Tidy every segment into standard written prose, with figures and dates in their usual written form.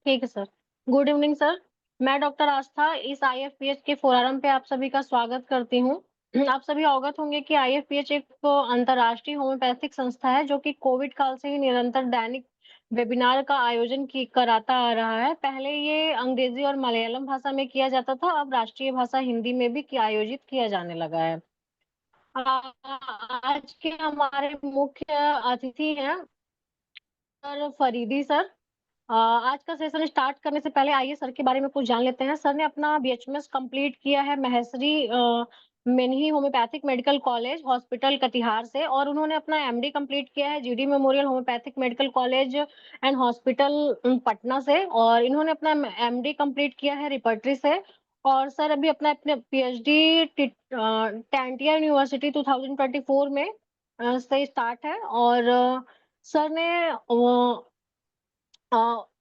ठीक है sir. Good evening sir. मैं डॉक्टर आस्था इस आईएफपीएच के फोरम पे आप सभी का स्वागत करती हूँ। आप सभी अवगत होंगे कि आईएफपीएच एक अंतर्राष्ट्रीय होम्योपैथिक संस्था है जो कि कोविड काल से ही निरंतर दैनिक वेबिनार का आयोजन कराता आ रहा है। पहले ये अंग्रेजी और मलयालम भाषा में किया जाता था, अब राष्ट्रीय भाषा हिंदी में भी आयोजित किया जाने लगा है। आज के हमारे मुख्य अतिथि हैं सर फरीदी सर। आज का सेशन स्टार्ट करने से पहले आइए सर के बारे में कुछ जान लेते हैं। सर ने अपना बीएचएमएस कंप्लीट किया है महेश्वरी मेनही homeopathic medical college hospital Katihar से, और उन्होंने अपना एमडी कंप्लीट किया है GD memorial homeopathic medical college and hospital Patna से, और इन्होंने अपना एमडी कंप्लीट किया है रिपर्टरी से। और सर अभी अपना अपने पीएचडी टैंटिया यूनिवर्सिटी 2024 में से स्टार्ट है। और सर ने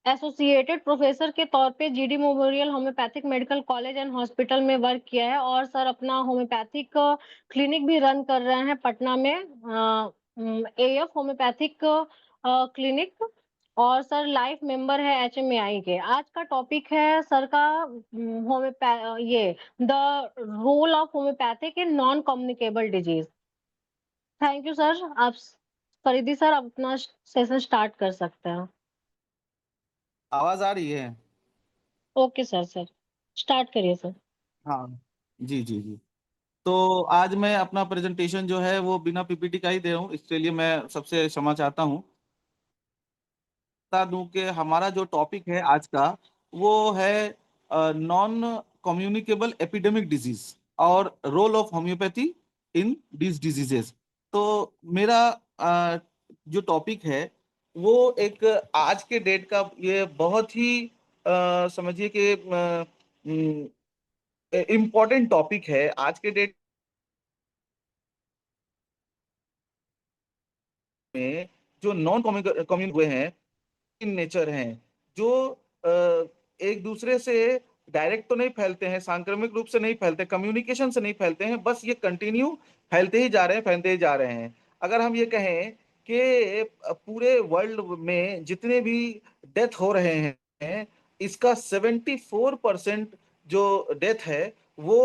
एसोसिएटेड प्रोफेसर के तौर पे GD memorial homeopathic medical college and hospital में वर्क किया है, और सर अपना होम्योपैथिक क्लिनिक भी रन कर रहे हैं पटना में, एएफ होम्योपैथिक क्लिनिक। और सर लाइफ मेंबर है एचएमएआई के। आज का टॉपिक है सर का ये the role of homeopathic in non communicable disease. Thank you sir. आप फरीदी सर आप अपना सेशन स्टार्ट कर सकते हैं। आवाज आ रही है? Okay sir. सर स्टार्ट करिए सर। हाँ। जी जी जी। तो आज मैं अपना प्रेजेंटेशन जो है वो बिना पीपीटी का ही दे रहा हूँ, इसके लिए मैं सबसे क्षमा चाहता हूँ। बता दूं कि हमारा जो टॉपिक है आज का वो है नॉन कम्युनिकेबल एपिडेमिक डिजीज और role of homeopathy in this diseases. तो मेरा जो टॉपिक है वो एक आज के डेट का ये बहुत ही समझिए कि इम्पोर्टेंट टॉपिक है आज के डेट में। जो नॉन कम्युन हुए हैं इन नेचर हैं, जो एक दूसरे से डायरेक्ट तो नहीं फैलते हैं, सांक्रमिक रूप से नहीं फैलते, कम्युनिकेशन से नहीं फैलते हैं, बस ये कंटिन्यू फैलते ही जा रहे हैं, फैलते ही जा रहे हैं। अगर हम ये कहें कि पूरे वर्ल्ड में जितने भी डेथ हो रहे हैं, इसका 74% जो डेथ है वो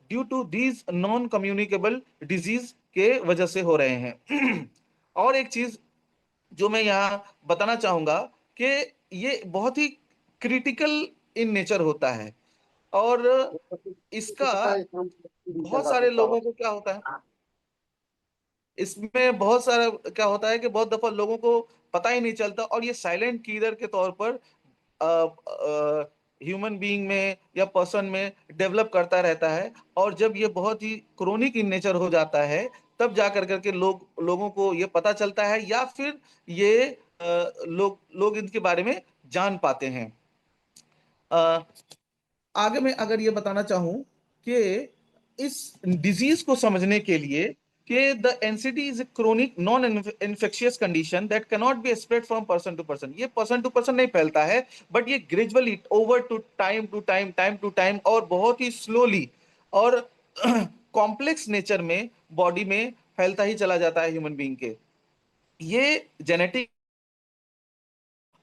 due to these non communicable disease के वजह से हो रहे हैं। और एक चीज जो मैं यहाँ बताना चाहूंगा कि ये बहुत ही क्रिटिकल इन नेचर होता है, और इसका बहुत सारे लोगों को क्या होता है, इसमें बहुत सारा क्या होता है कि बहुत दफा लोगों को पता ही नहीं चलता, और ये साइलेंट किलर के तौर पर ह्यूमन बीइंग में या पर्सन में डेवलप करता रहता है। और जब ये बहुत ही क्रोनिक इन नेचर हो जाता है तब जा कर करके लोगों को ये पता चलता है, या फिर ये लोग इनके बारे में जान पाते हैं। अ, आगे मैं अगर ये बताना चाहूं कि इस डिजीज को समझने के लिए कि the NCD is a chronic non infectious condition that cannot be spread from person to person. ये पर्सन टू पर्सन नहीं फैलता है, बट ये gradually over time to time और बहुत ही स्लोली और कॉम्प्लेक्स नेचर में बॉडी में फैलता ही चला जाता है ह्यूमन बीइंग के। ये जेनेटिक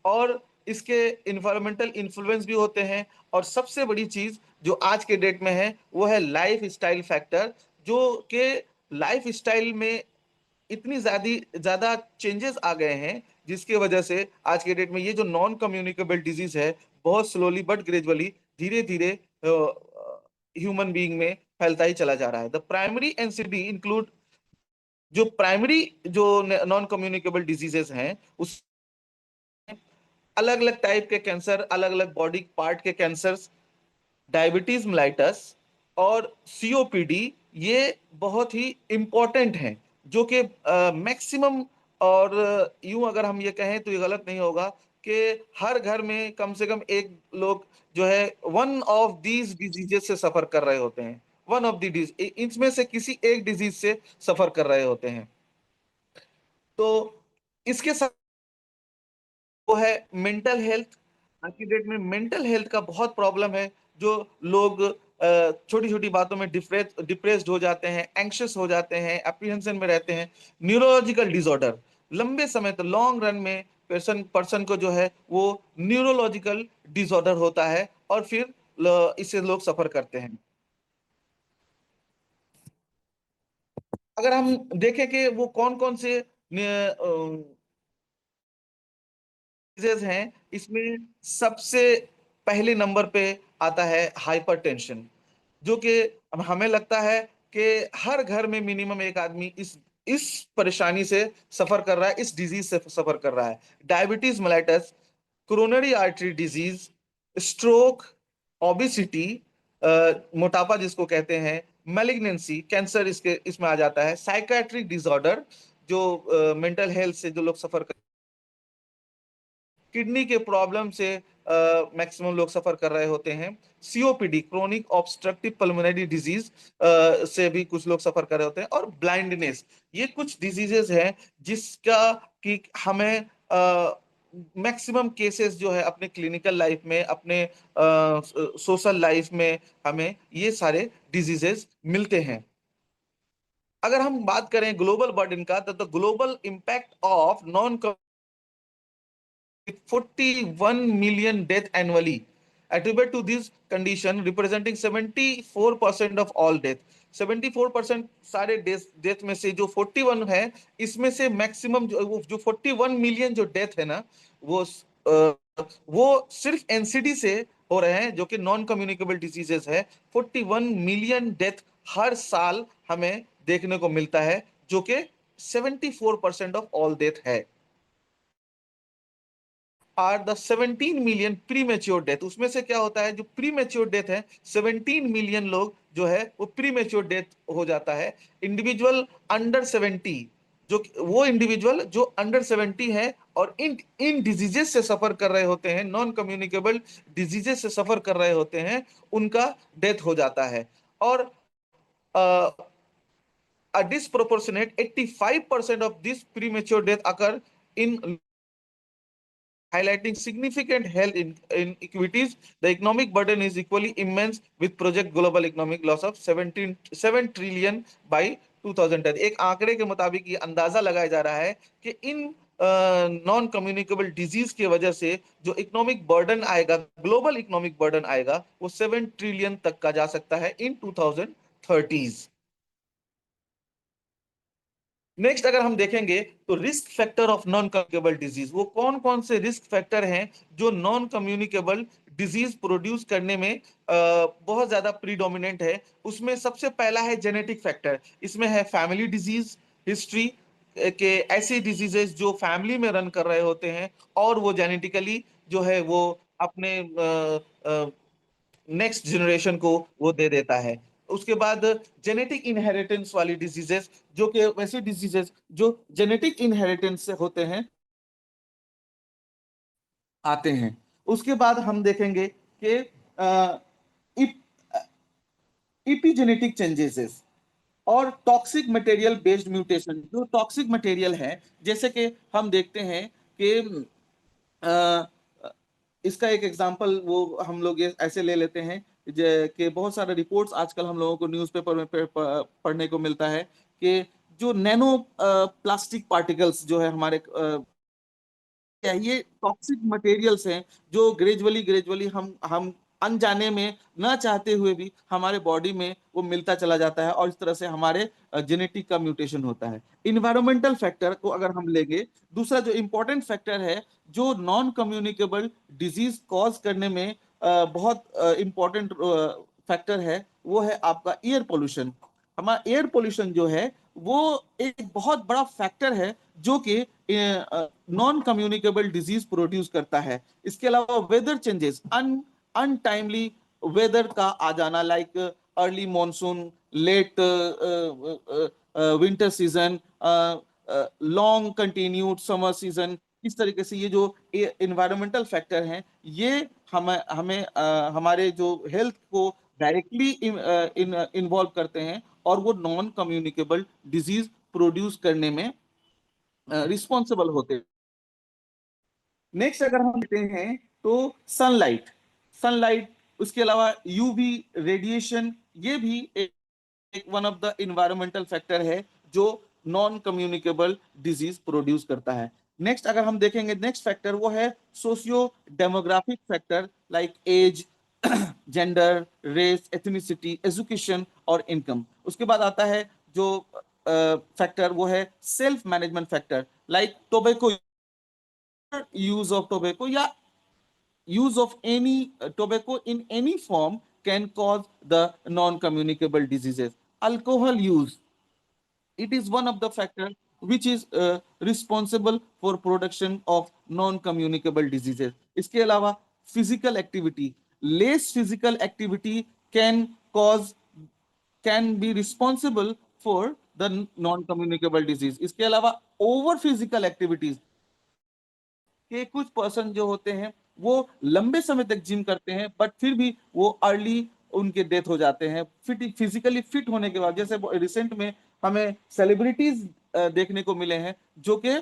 और इसके इन्वायरमेंटल इन्फ्लुएंस भी होते हैं, और सबसे बड़ी चीज जो आज के डेट में है वो है लाइफ स्टाइल फैक्टर, जो कि लाइफ स्टाइल में इतनी ज्यादा चेंजेस आ गए हैं जिसकी वजह से आज के डेट में ये जो नॉन कम्युनिकेबल डिजीज है बहुत स्लोली बट ग्रेजुअली धीरे धीरे ह्यूमन बीइंग में फैलता ही चला जा रहा है। द प्राइमरी एनसीडी इंक्लूड जो प्राइमरी जो नॉन कम्युनिकेबल डिजीजेस हैं उस अलग अलग टाइप के कैंसर, अलग अलग बॉडी पार्ट के कैंसर्स, डायबिटीज मेलाइटस और सीओपीडी, ये बहुत ही इंपॉर्टेंट हैं, जो कि मैक्सिमम और यूं अगर हम ये कहें तो ये गलत नहीं होगा कि हर घर में कम से कम एक लोग जो है वन ऑफ दीज डिजीजेस से सफर कर रहे होते हैं। वन ऑफ द डिजीज, इनमें से किसी एक डिजीज से सफर कर रहे होते हैं। तो इसके साथ वो है मेंटल हेल्थ। आज की डेट में मेंटल हेल्थ का बहुत प्रॉब्लम है, जो लोग छोटी छोटी बातों में डिप्रेस्ड हो जाते हैं, एंग्शियस हो जाते हैं, एप्रीहेंशन में रहते हैं। न्यूरोलॉजिकल डिसऑर्डर लंबे समय तक लॉन्ग रन में पर्सन को जो है वो न्यूरोलॉजिकल डिसऑर्डर होता है और फिर इससे लोग सफर करते हैं। अगर हम देखें कि वो कौन कौन से डिजीजेज हैं, इसमें सबसे पहले नंबर पे आता है हाइपरटेंशन, जो कि हमें लगता है कि हर घर में मिनिमम एक आदमी इस परेशानी से सफर कर रहा है, इस डिजीज से सफर कर रहा है। Diabetes mellitus, coronary artery disease, stroke, obesity, मोटापा जिसको कहते हैं, मैलिग्नेंसी, कैंसर इसमें आ जाता है। साइकाट्रिक डिसऑर्डर, जो मेंटल हेल्थ से जो लोग सफर कर, किडनी के प्रॉब्लम से मैक्सिमम लोग सफर कर रहे होते हैं। COPD, chronic obstructive pulmonary disease से भी कुछ लोग सफर कर रहे होते हैं। और ब्लाइंडनेस, ये कुछ डिजीजेस हैं जिसका कि हमें मैक्सिमम केसेस जो है अपने क्लिनिकल लाइफ में, अपने सोशल लाइफ में हमें ये सारे डिजीजेस मिलते हैं। अगर हम बात करें ग्लोबल बर्डन का, तो global impact of non 41 million death annually attributed to this condition, representing 74% of all death। 74% सारे डेथ में से जो 41 है, इसमें से मैक्सिमम जो 41 मिलियन जो डेथ है ना, वो वो सिर्फ एनसीडी से हो रहे हैं, जो कि नॉन कम्युनिकेबल डिजीजेस है। 41 मिलियन डेथ हर साल हमें देखने को मिलता है, जो कि 74% ऑफ ऑल डेथ है। Are the 17 million premature death, उसमें से क्या होता है, जो प्री मेच्योर डेथ है, 17 मिलियन लोग जो है वो प्री मेच्योर डेथ हो जाता है। इंडिविजुअल अंडर 70, जो वो इंडिविजुअल जो अंडर 70 है और इन इन डिजीजेस से सफर कर रहे होते हैं, नॉन कम्युनिकेबल डिजीजेस से सफर कर रहे होते हैं, उनका डेथ हो जाता है। और a disproportionate 85% of this premature death occur in, highlighting significant health inequities. The economic burden is equally immense, with project global economic loss of 7 trillion by 2010। एक आंकड़े के मुताबिक ये अंदाजा लगाया जा रहा है कि इन नॉन कम्युनिकेबल डिजीज की वजह से जो इकोनॉमिक बर्डन आएगा, ग्लोबल इकोनॉमिक बर्डन आएगा, वो 7 ट्रिलियन तक का जा सकता है इन 2030। नेक्स्ट अगर हम देखेंगे तो risk factor of non communicable disease, वो कौन कौन से रिस्क फैक्टर हैं जो नॉन कम्युनिकेबल डिजीज प्रोड्यूस करने में बहुत ज्यादा प्रीडोमिनेंट है। उसमें सबसे पहला है जेनेटिक फैक्टर। इसमें है फैमिली डिजीज हिस्ट्री के, ऐसी डिजीजेस जो फैमिली में रन कर रहे होते हैं और वो जेनेटिकली जो है वो अपने नेक्स्ट जनरेशन को वो दे देता है। उसके बाद जेनेटिक इनहेरिटेंस वाली डिजीजेस, जो कि वैसी डिजीजेस जो जेनेटिक इनहेरिटेंस से होते हैं, आते हैं। उसके बाद हम देखेंगे कि इपिजेनेटिक चेंजेस और टॉक्सिक मटेरियल बेस्ड म्यूटेशन। जो टॉक्सिक मटेरियल है, जैसे कि हम देखते हैं कि इसका एक एग्जांपल वो हम लोग ये ऐसे ले लेते हैं कि बहुत सारे रिपोर्ट्स आजकल हम लोगों को न्यूज़पेपर में पढ़ने को मिलता है कि जो नैनो प्लास्टिक पार्टिकल्स जो है हमारे ये टॉक्सिक मटेरियल्स हैं, जो ग्रेजुअली ग्रेजुअली हम अनजाने में, ना चाहते हुए भी हमारे बॉडी में वो मिलता चला जाता है और इस तरह से हमारे जेनेटिक का म्यूटेशन होता है। इन्वायरमेंटल फैक्टर को अगर हम लेंगे, दूसरा जो इंपॉर्टेंट फैक्टर है जो नॉन कम्युनिकेबल डिजीज कॉज करने में बहुत इंपॉर्टेंट फैक्टर है, वो है आपका एयर पोल्यूशन। हमारा एयर पोल्यूशन जो है वो एक बहुत बड़ा फैक्टर है जो कि नॉन कम्युनिकेबल डिजीज प्रोड्यूस करता है। इसके अलावा वेदर चेंजेस, अनटाइमली वेदर का आ जाना, like early monsoon, late winter season, long continued summer season, इस तरीके से ये जो इन्वायरमेंटल फैक्टर हैं, ये हमें हमें हमारे जो हेल्थ को डायरेक्टली इन्वॉल्व करते हैं और वो नॉन कम्युनिकेबल डिजीज प्रोड्यूस करने में रिस्पॉन्सिबल होते हैं। नेक्स्ट अगर हम लेते हैं तो सनलाइट, उसके अलावा यूवी रेडिएशन, ये भी एक one of the environmental factor है जो नॉन कम्युनिकेबल डिजीज प्रोड्यूस करता है। नेक्स्ट अगर हम देखेंगे नेक्स्ट फैक्टर वो है socio demographic factor like age, gender, race, ethnicity, education और इनकम। उसके बाद आता है जो फैक्टर वो है self management factor like tobacco use of tobacco या use of any tobacco in any form can cause the non-communicable diseases. Alcohol use, it is one of the factors which is responsible for production of non-communicable diseases. इसके अलावा physical activity, less physical activity can be responsible for the non-communicable disease. इसके अलावा over physical activities कि कुछ person जो होते हैं वो लंबे समय तक जिम करते हैं बट फिर भी वो अर्ली उनके डेथ हो जाते हैं फिजिकली फिट होने के बाद। जैसे रिसेंट में हमें सेलिब्रिटीज देखने को मिले हैं जो कि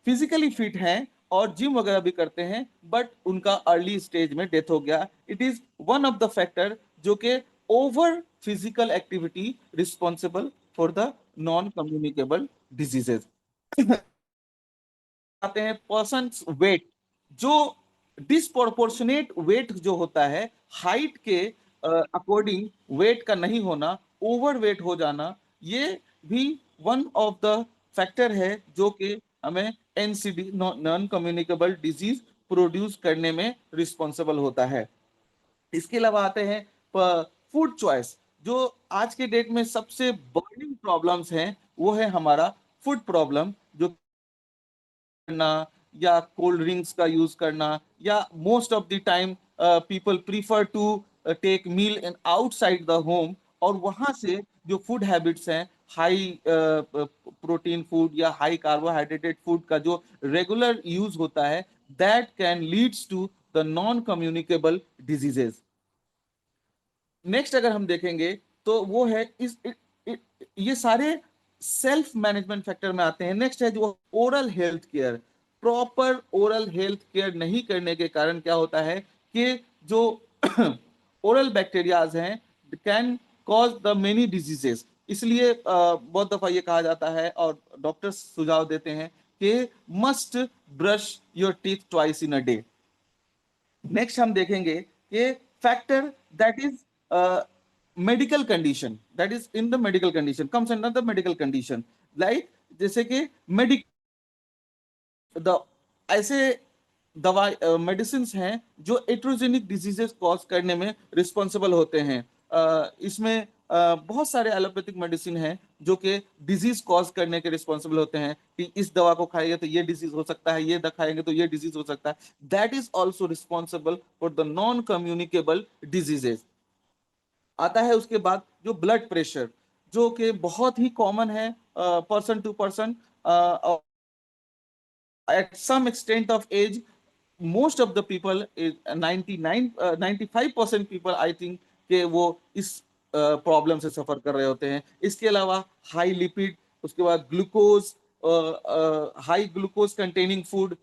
फिजिकली फिट हैं और जिम वगैरह भी करते हैं बट उनका अर्ली स्टेज में डेथ हो गया। It is one of the factor जो कि over physical activity responsible for the non communicable diseases. आते हैं पर्सन वेट, जो डिसप्रोपोर्शनेट वेट जो होता है हाइट के अकॉर्डिंग वेट का नहीं होना, ओवर वेट हो जाना, ये भी वन ऑफ द फैक्टर है जो कि हमें NCD non communicable disease produce करने में रिस्पॉन्सिबल होता है। इसके अलावा आते हैं फूड चॉइस। जो आज के डेट में सबसे बर्निंग प्रॉब्लम्स हैं वो है हमारा फूड प्रॉब्लम, जो करना या कोल्ड ड्रिंक्स का यूज करना या most of the time people prefer to take meal in outside the home और वहां से जो फूड हैबिट्स हैं हाई प्रोटीन फूड या हाई कार्बोहाइड्रेटेड फूड का जो रेगुलर यूज होता है that can leads to the non communicable diseases. Next अगर हम देखेंगे तो वो है ये सारे सेल्फ मैनेजमेंट फैक्टर में आते हैं। नेक्स्ट है जो oral health care. Proper oral health care नहीं करने के कारण क्या होता है कि जो ओरल बैक्टीरियाज हैं can cause the many diseases. इसलिए बहुत दफा ये कहा जाता है और डॉक्टर्स सुझाव देते हैं कि must brush your teeth twice in a day. Next हम देखेंगे कि factor that is medical condition, that is in the medical condition comes under the medical condition like जैसे कि द ऐसे दवा मेडिसिन हैं जो एट्रोजेनिक डिजीजेस कॉज करने में रिस्पॉन्सिबल होते हैं। इसमें बहुत सारे एलोपैथिक मेडिसिन हैं जो कि डिजीज कॉज करने के रिस्पॉन्सिबल होते हैं कि इस दवा को खाएंगे तो ये डिजीज हो सकता है, ये खाएंगे तो ये डिजीज हो सकता है। That is also responsible for the non communicable diseases. आता है उसके बाद जो ब्लड प्रेशर जो कि बहुत ही कॉमन है person to person at some extent of age. Most of the people is 95% people I think कि वो इस प्रॉब्लम से सफर कर रहे होते हैं। इसके अलावा हाई लिपिड, उसके बाद glucose, high glucose containing food,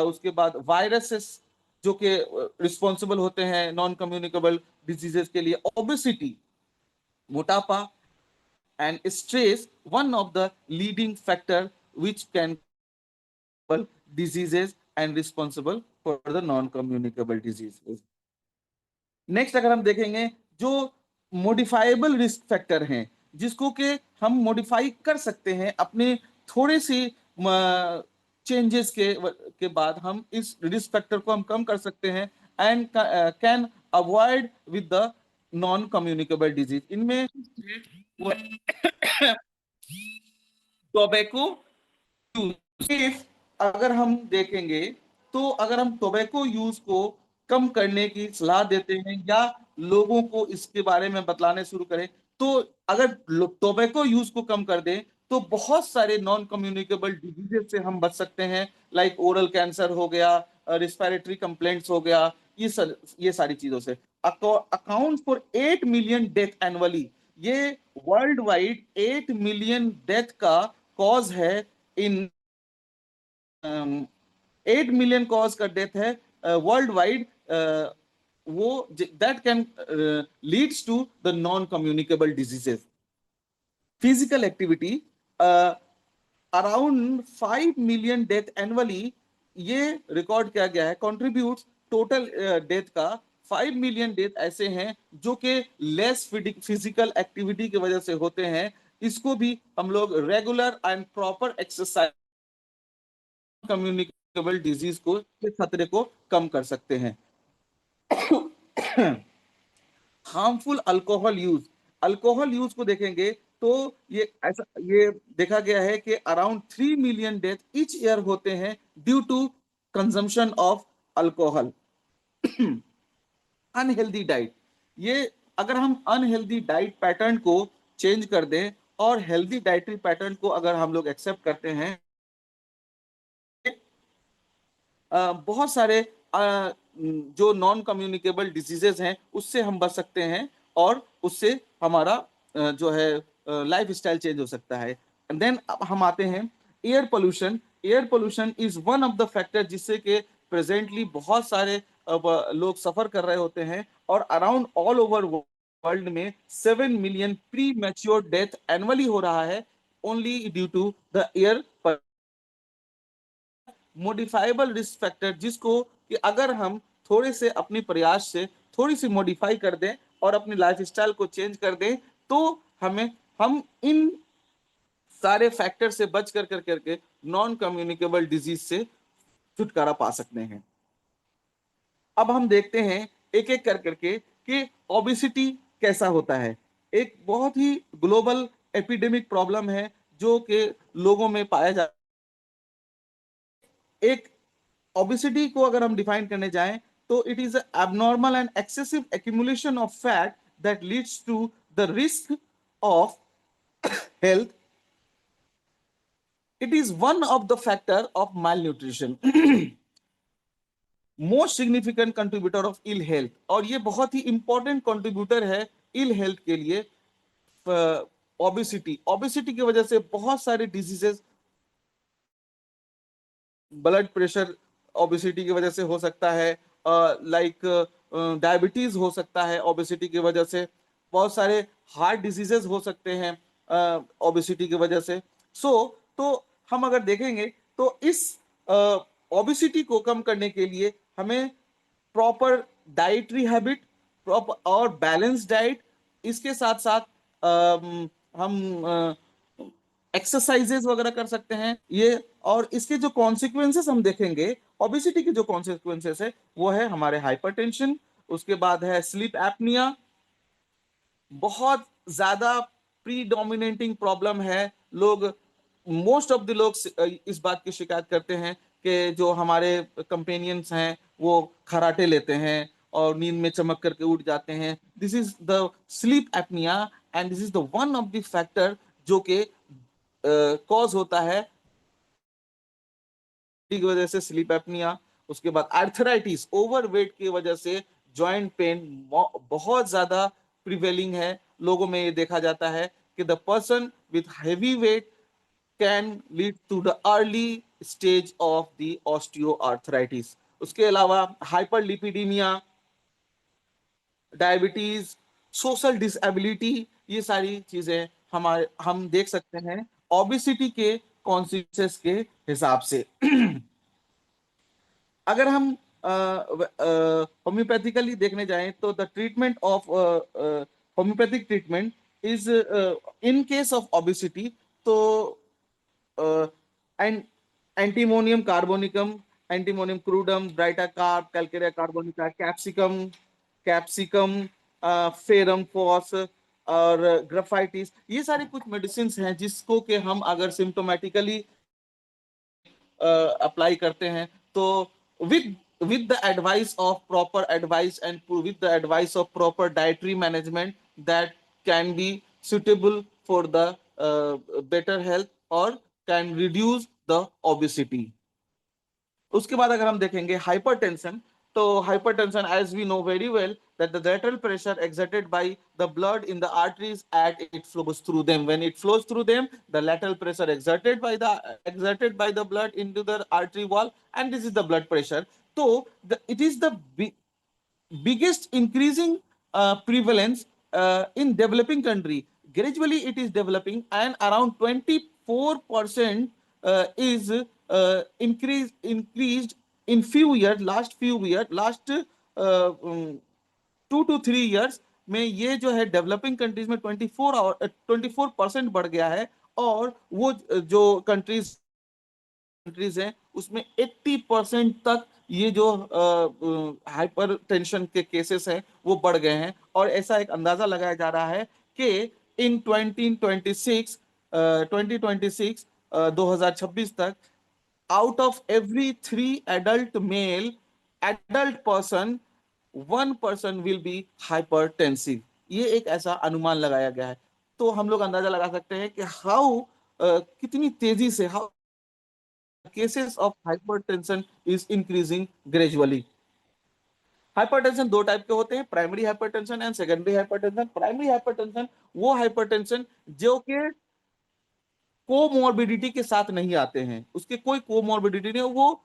उसके बाद वायरसेस जो कि रिस्पॉन्सिबल होते हैं नॉन कम्युनिकेबल डिजीजेस के लिए, ओबेसिटी, मोटापा and stress one of the leading factor which can diseases and responsible for the non-communicable diseases. Next अगर हम देखेंगे जो मॉडिफाइबल रिस्क फैक्टर हैं जिसको कि हम मॉडिफाई कर सकते हैं अपने थोड़े सी चेंजेस के बाद हम इस रिस्क फैक्टर को हम कम कर सकते हैं and can avoid with the non communicable disease. इनमें टोबैको यूज, अगर हम देखेंगे तो अगर हम टोबैको यूज को कम करने की सलाह देते हैं या लोगों को इसके बारे में बतलाने शुरू करें तो अगर टोबैको यूज को कम कर दें तो बहुत सारे नॉन कम्युनिकेबल डिजीजेस से हम बच सकते हैं लाइक ओरल कैंसर हो गया, रिस्पिरेटरी कंप्लेंट्स हो गया, ये सारी चीजों से। Account for 8 million death annually, ये वर्ल्ड वाइड 8 मिलियन डेथ का कॉज है इन 8 मिलियन कॉज का डेथ है वर्ल्ड वाइड, वो that can leads to the non communicable diseases. Physical activity, around 5 million death annually ये रिकॉर्ड किया गया है, कॉन्ट्रीब्यूट टोटल डेथ का 5 मिलियन डेथ ऐसे हैं जो कि लेस फिजिकल एक्टिविटी की वजह से होते हैं। इसको भी हम लोग regular and proper exercise communicable disease को के खतरे को कम कर सकते हैं। हार्मफुल अल्कोहल यूज को देखेंगे तो ये देखा गया है कि around 3 million death each year होते हैं due to consumption of alcohol. Unhealthy diet, ये अगर हम अनहेल्दी डाइट पैटर्न को चेंज कर दें और हेल्दी डाइटरी पैटर्न को अगर हम लोग एक्सेप्ट करते हैं, बहुत सारे जो नॉन कम्युनिकेबल डिजीजेस हैं उससे हम बच सकते हैं और उससे हमारा जो है लाइफ स्टाइल चेंज हो सकता है। एंड देन हम आते हैं air pollution is one of the factor जिससे कि प्रेजेंटली बहुत सारे लोग सफर कर रहे होते हैं और अराउंड ऑल ओवर वर्ल्ड में 7 million premature death annually हो रहा है only due to the air. Modifiable risk factor जिसको कि अगर हम थोड़े से अपने प्रयास से थोड़ी सी मॉडिफाई कर दें और अपनी लाइफस्टाइल को चेंज कर दें तो हम इन सारे फैक्टर से बच कर करके नॉन कम्युनिकेबल डिजीज से छुटकारा पा सकते हैं। अब हम देखते हैं एक एक कर करके कि ओबेसिटी कैसा होता है। एक बहुत ही ग्लोबल एपिडेमिक प्रॉब्लम है जो कि लोगों में पाया जाता है। एक ओबेसिटी को अगर हम डिफाइन करने जाएं तो it is abnormal and excessive accumulation of fat that leads to the risk of health. It is one of the factor of malnutrition, most significant contributor of ill health, और ये बहुत ही important contributor है ill health के लिए। Obesity की वजह से बहुत सारे डिजीजेस, ब्लड प्रेशर ओबेसिटी की वजह से हो सकता है, लाइक डायबिटीज हो सकता है ओबेसिटी की वजह से, बहुत सारे हार्ट डिजीजेस हो सकते हैं ओबेसिटी की वजह से। तो हम अगर देखेंगे तो इस ओबेसिटी को कम करने के लिए हमें प्रॉपर डाइटरी हैबिट, प्रॉपर और बैलेंस डाइट, इसके साथ साथ हम एक्सरसाइजेस वगैरह कर सकते हैं ये। और इसके जो कॉन्सिक्वेंसेस हम देखेंगे, ओबेसिटी के जो कॉन्सिक्वेंसेस है वो है हमारे हाइपरटेंशन, उसके बाद है स्लीप एपनिया, बहुत ज्यादा प्रीडोमिनेटिंग प्रॉब्लम है। लोग, मोस्ट ऑफ द लोग इस बात की शिकायत करते हैं कि जो हमारे कंपेनियंस हैं वो खराटे लेते हैं और नींद में चमक करके उठ जाते हैं। This is the sleep apnoea and this is the one of the factor जो कि कॉज होता है की वजह से स्लीप एपनिया। उसके बाद आर्थराइटिस, ओवरवेट की वजह से जॉइंट पेन बहुत ज्यादा प्रिवेलिंग है लोगों में। ये देखा जाता है कि the person with heavy weight can lead to the early stage of the osteoarthritis. उसके अलावा हाइपरलिपिडीमिया, डायबिटीज, सोशल डिसेबिलिटी, ये सारी चीजें हम देख सकते हैं ओबेसिटी के कॉन्सिक्वेंसेस के हिसाब से। अगर हम होम्योपैथिकली देखने जाएं तो the treatment of homeopathic treatment is in case of obesity तो and antimonium carbonicum, antimonium crudum, baryta carb, calcarea carbonica, capsicum capsicum ferrum phos और ग्राफाइटिस, ये सारे कुछ मेडिसिन हैं जिसको कि हम अगर सिम्टोमेटिकली अप्लाई करते हैं तो with the advice of proper advice and with the advice of proper dietary management that can be suitable for the better health or can reduce the obesity। उसके बाद अगर हम देखेंगे हाइपरटेंशन, तो hypertension as we know very well that the lateral pressure exerted by the blood in the arteries as it flows through them, when it flows through them the lateral pressure exerted by the blood into the artery wall, and this is the blood pressure. So it is the biggest increasing prevalence in developing country. Gradually it is developing and around 24% is increased in few years, last 2 to 3 years में ये जो है developing countries में 24% बढ़ गया है, और वो जो कंट्रीज हैं उसमें 80% तक ये जो हाइपर टेंशन के केसेस हैं वो बढ़ गए हैं। और ऐसा एक अंदाजा लगाया जा रहा है कि इन 2026 2026 तक out of every 3 adult person 1 person will be hypertensive. ये एक ऐसा अनुमान लगाया गया है। तो हम लोग अंदाजा लगा सकते हैं कि कितनी तेजी से how cases of hypertension is increasing gradually। Hypertension दो टाइप के होते हैं, primary hypertension and secondary hypertension. Primary hypertension वो हाइपरटेंशन जो कि कोमॉर्बिडिटी के साथ नहीं आते हैं, उसके कोई कोमॉर्बिडिटी नहीं, वो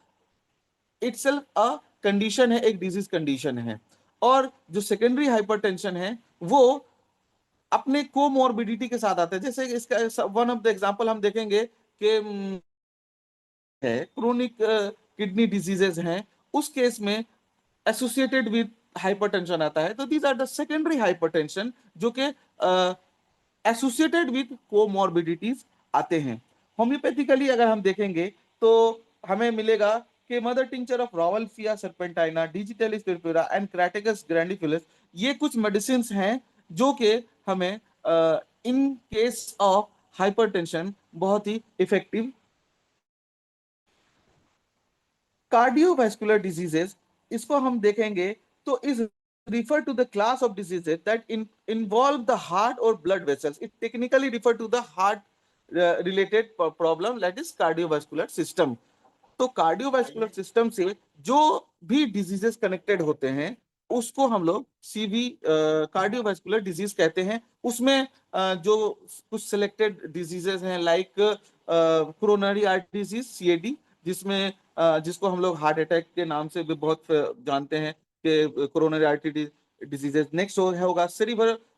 इटसेल्फ अ कंडीशन है, एक डिजीज कंडीशन है। और जो सेकेंडरी हाइपरटेंशन है वो अपने कोमॉर्बिडिटी के साथ आते हैं। जैसे इसका वन ऑफ द एग्जांपल हम देखेंगे कि है क्रोनिक किडनी डिजीजेस हैं, उस केस में एसोसिएटेड विद हाइपरटेंशन आता है। तो these are the secondary hypertension जो कि एसोसिएटेड विद कोमॉर्बिडिटीज आते हैं। होम्योपैथिकली अगर हम देखेंगे तो हमें मिलेगा कि mother tincture of rauwolfia serpentina, digitalis purpurea and crataegus grandiflorus, ये कुछ मेडिसिन हैं जो कि हमें इन केस ऑफ हाइपरटेंशन बहुत ही इफेक्टिव। कार्डियोवैस्कुलर डिजीजेस, इसको हम देखेंगे तो is refer to the class of diseases that involve the heart or blood vessels. It technically refer to the heart related problem, that is cardiovascular system। तो cardiovascular system से जो भी diseases connected होते हैं उसको हम लोग सीवी कार्डियोवैस्कुलर डिजीज कहते हैं। उसमें जो कुछ सिलेक्टेड डिजीजेस हैं like coronary artery disease, CAD, जिसमें जिसको हम लोग हार्ट अटैक के नाम से भी बहुत जानते हैं कि कोरोनरी आर्टरी डिजीजेस। नेक्स्ट होगा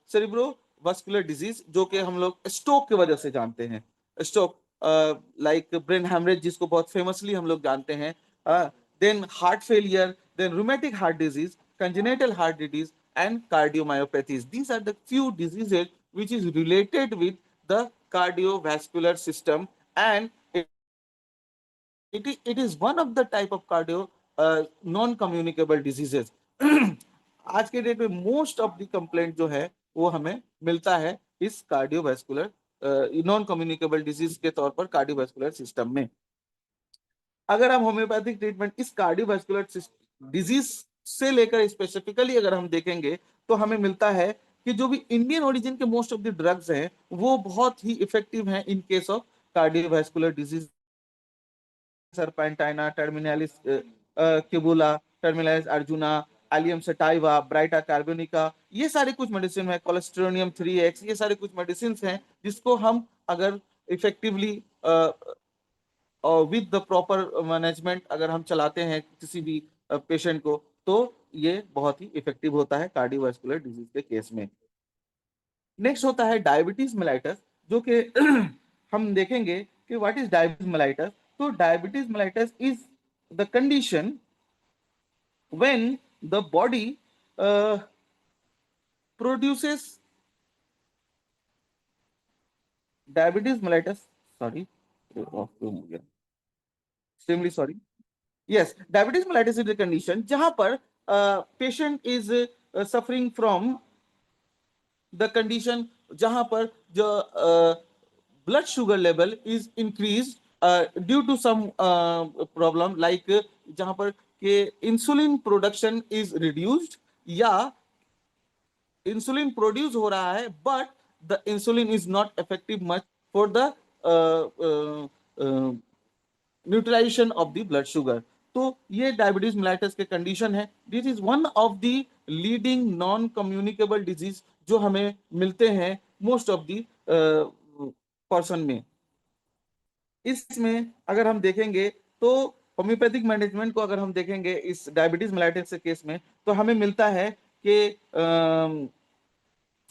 सेरिब्रोवास्कुलर डिजीज, जो कि हम लोग स्ट्रोक की वजह से जानते हैं। स्ट्रोक लाइक ब्रेन हैमरेज, जिसको बहुत फेमसली हम लोग जानते हैं। Then heart failure, then rheumatic heart disease, congenital heart disease and cardiomyopathies. These are the few diseases which is related with the cardiovascular system, and it is one of the type of cardio non communicable diseases। आज के date में most of the complaint जो है वो हमें मिलता है इस कार्डियोवैस्कुलर नॉन कम्युनिकेबल डिजीज के तौर पर कार्डियोवैस्कुलर सिस्टम में। अगर हम होम्योपैथिक ट्रीटमेंट इस कार्डियोवैस्कुलर डिजीज से लेकर स्पेसिफिकली अगर हम देखेंगे तो हमें मिलता है कि जो भी इंडियन ओरिजिन के मोस्ट ऑफ द ड्रग्स हैं वो बहुत ही इफेक्टिव हैं in case of cardiovascular disease. Serpentina, terminalia chebula, terminalia arjuna, allium sativa, baryta carbonica, ये सारे कुछ मेडिसिन है। कोलेस्टेरोनियम 3x, ये सारे कुछ मेडिसिन हैं जिसको हम अगर इफेक्टिवली और विद द प्रॉपर मैनेजमेंट अगर हम चलाते हैं किसी भी पेशेंट को, तो ये बहुत ही इफेक्टिव होता है कार्डियोवैस्कुलर डिजीज के केस में। नेक्स्ट होता है डायबिटीज मेलाइटस, जो कि हम देखेंगे कि व्हाट इज डायबिटीज मेलाइटस। तो diabetes mellitus is the condition when the body produces diabetes mellitus, sorry extremely sorry, yes, diabetes mellitus is a condition जहां पर patient is suffering from the condition जहां पर जो blood sugar level is increase due to some problem, like जहां पर के insulin production is reduced या insulin produce हो रहा है but the insulin is not effective much for the neutralisation of the blood sugar. तो ये डायबिटीज मेलाइटस के कंडीशन है। This is one of the leading non communicable disease जो हमें मिलते हैं मोस्ट ऑफ द पर्सन में। इसमें अगर हम देखेंगे तो होम्योपैथिक मैनेजमेंट को अगर हम देखेंगे इस डायबिटीज मेलाइटस के केस में तो हमें मिलता है कि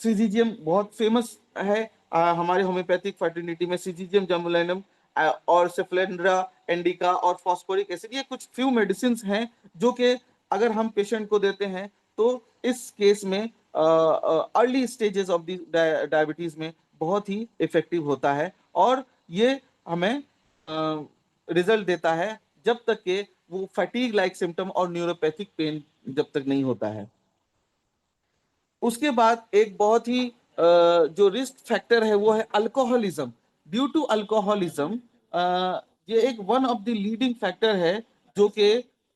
सिजीजियम बहुत फेमस है। हमारे होम्योपैथिक फर्टिलिटी में सिजीजियम जम्बुलाइनम और सेफ्लेंड्रा इंडिका और फास्फोरिक एसिड, ये कुछ फ्यू मेडिसिन हैं जो कि अगर हम पेशेंट को देते हैं तो इस केस में early stages of the diabetes में बहुत ही इफेक्टिव होता है, और ये हमें रिजल्ट देता है जब तक के वो फैटीग लाइक सिम्टम और न्यूरोपैथिक पेन जब तक नहीं होता है। उसके बाद एक बहुत ही जो रिस्क फैक्टर है वो है अल्कोहलिज्म। ड्यू टू अल्कोहलिज्म, ये एक one of the leading factor है जो कि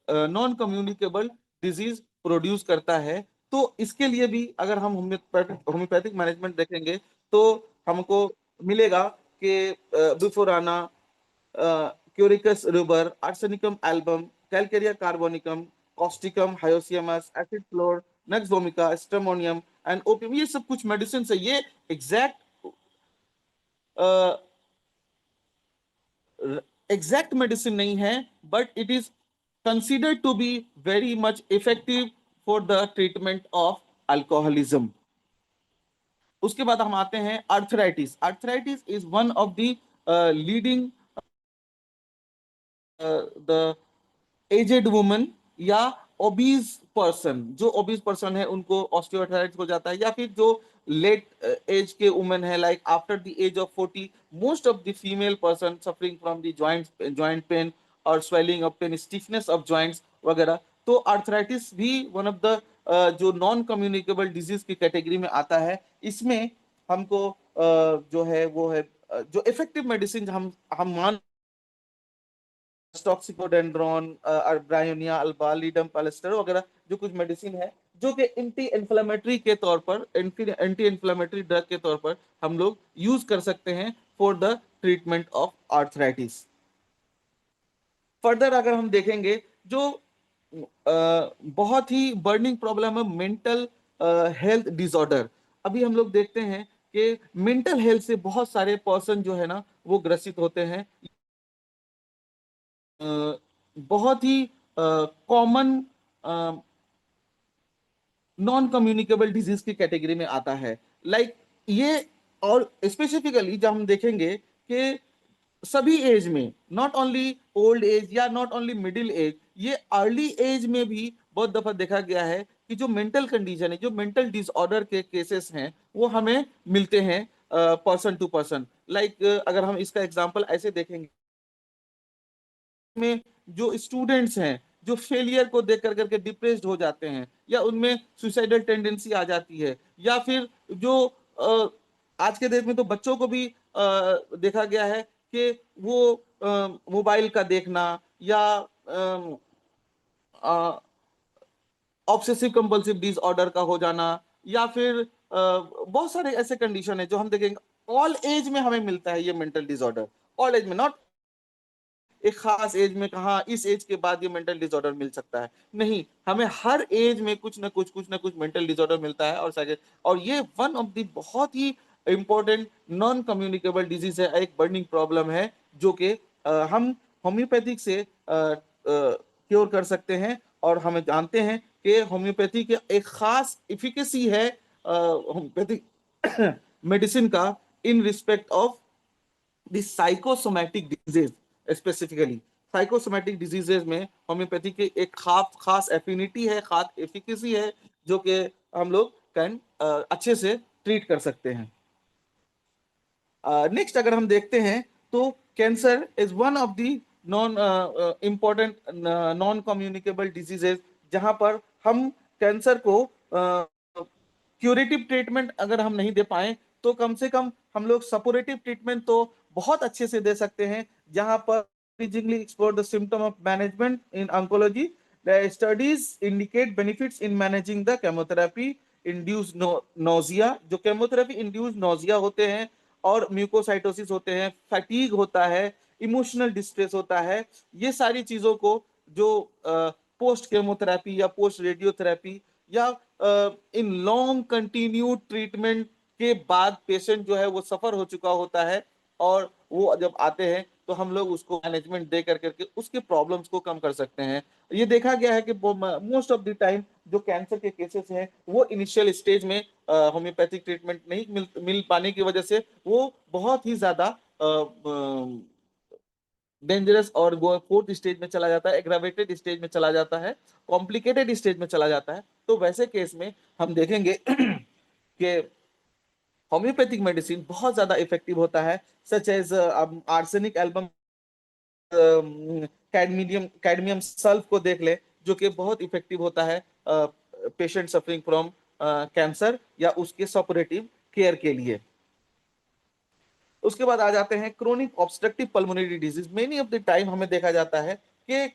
नॉन कम्युनिकेबल डिजीज प्रोड्यूस करता है। तो इसके लिए भी अगर हम होम्योपैथिक मैनेजमेंट देखेंगे तो हमको मिलेगा कि bufo rana, Quercus robur, arsenicum album, calcarea carbonicum, causticum, hyoscyamus, acid fluor, nux vomica, stramonium and opium, ये सब कुछ मेडिसिन है। ये एग्जैक्ट मेडिसिन नहीं है, but it is considered to be very much effective for the treatment of alcoholism. उसके बाद हम आते हैं arthritis. Arthritis is one of the leading the aged woman या ओबीज पर्सन, जो ओबीज पर्सन है उनको ऑस्टियोआर्थराइटिस हो जाता है, या फिर जो लेट एज के वुमेन है, like after the age of 40, most of the female person suffering from the joint pain और swelling of pain, stiffness of joints वगैरह। तो आर्थराइटिस भी वन ऑफ द जो नॉन कम्युनिकेबल डिजीज की category में आता है। इसमें हमको जो है वो है जो इफेक्टिव मेडिसिन हम मान टॉक्सिकोडेंड्रॉन, ब्रायोनिया अल्बा, लीडम पालेस्टर वगैरह, जो कुछ मेडिसिन है जो कि एंटी इन्फ्लेमेटरी के तौर पर, एंटी इन्फ्लेमेटरी ड्रग के तौर पर हम लोग यूज कर सकते हैं for the treatment of arthritis. Further अगर हम देखेंगे जो बहुत ही बर्निंग प्रॉब्लम है, मेंटल हेल्थ डिसऑर्डर। अभी हम लोग देखते हैं कि मेंटल हेल्थ से बहुत सारे पर्सन जो है ना वो ग्रसित होते हैं। बहुत ही कॉमन नॉन कम्युनिकेबल डिजीज की कैटेगरी में आता है, लाइक ये। और स्पेसिफिकली जब हम देखेंगे कि सभी एज में, नॉट ओनली ओल्ड एज या नॉट ओनली मिडिल एज, ये अर्ली एज में भी बहुत दफा देखा गया है कि जो मेंटल कंडीशन है, जो मेंटल डिसऑर्डर के केसेस हैं वो हमें मिलते हैं पर्सन टू पर्सन। लाइक अगर हम इसका एग्जांपल ऐसे देखेंगे में जो स्टूडेंट्स हैं जो फेलियर को देख कर करके डिप्रेस्ड हो जाते हैं, या उनमें सुसाइडल टेंडेंसी आ जाती है, या फिर जो आज के देश में तो बच्चों को भी देखा गया है कि वो मोबाइल का देखना या ऑब्सेसिव कंपल्सिव डिसऑर्डर का हो जाना, या फिर बहुत सारे ऐसे कंडीशन है जो हम देखेंगे ऑल एज में हमें मिलता है। ये मेंटल डिसऑर्डर ऑल एज में, नॉट एक खास एज में कहा इस एज के बाद ये मेंटल डिसऑर्डर मिल सकता है, नहीं, हमें हर एज में कुछ ना कुछ मेंटल डिसऑर्डर मिलता है। और ये वन ऑफ द बहुत ही इंपॉर्टेंट नॉन कम्युनिकेबल डिजीज है, एक बर्निंग प्रॉब्लम है जो कि हम होम्योपैथिक से क्योर कर सकते हैं। और हमें जानते हैं कि होम्योपैथी के एक खास इफिकेसी है होम्योपैथिक मेडिसिन का in respect of the psychosomatic disease. Specifically psychosomatic diseases में होम्योपैथी की एक खास एफिनिटी है, खास एफिकेसी है जो कि हम लोग कैन अच्छे से ट्रीट कर सकते हैं। नेक्स्ट अगर हम देखते हैं तो cancer is one of the non important non communicable diseases, जहां पर हम कैंसर को क्यूरेटिव ट्रीटमेंट अगर हम नहीं दे पाए तो कम से कम हम लोग सपोरेटिव ट्रीटमेंट तो बहुत अच्छे से दे सकते हैं, जहां पर increasingly explore the symptom of management in oncology. The studies indicate benefits in managing the chemotherapy induced nausea, जो chemotherapy induced nausea होते हैं, और म्यूकोसाइटोसिस होते हैं, फैटीग होता है, इमोशनल डिस्ट्रेस होता है। ये सारी चीजों को जो पोस्ट केमोथेरेपी या पोस्ट रेडियोथेरेपी या इन लॉन्ग कंटिन्यूड ट्रीटमेंट के बाद पेशेंट जो है वो सफर हो चुका होता है, और वो जब आते हैं तो हम लोग उसको मैनेजमेंट दे कर करके उसके प्रॉब्लम्स को कम कर सकते हैं। ये देखा गया है कि मोस्ट ऑफ द टाइम जो कैंसर के केसेस हैं वो इनिशियल स्टेज में होम्योपैथिक ट्रीटमेंट नहीं मिल पाने की वजह से वो बहुत ही ज्यादा डेंजरस और वो फोर्थ स्टेज में चला जाता है, एग्रावेटेड स्टेज में चला जाता है, कॉम्प्लिकेटेड स्टेज में चला जाता है, तो वैसे केस में हम देखेंगे कि होम्योपैथिक मेडिसिन बहुत ज्यादा इफेक्टिव होता है, such as arsenic album, cadmium sulph को देख ले, जो कि बहुत इफेक्टिव होता है पेशेंट सफरिंग फ्रॉम कैंसर या उसके सपोरेटिव केयर के लिए। उसके बाद आ जाते हैं chronic obstructive pulmonary disease. Many of the time हमें देखा जाता है कि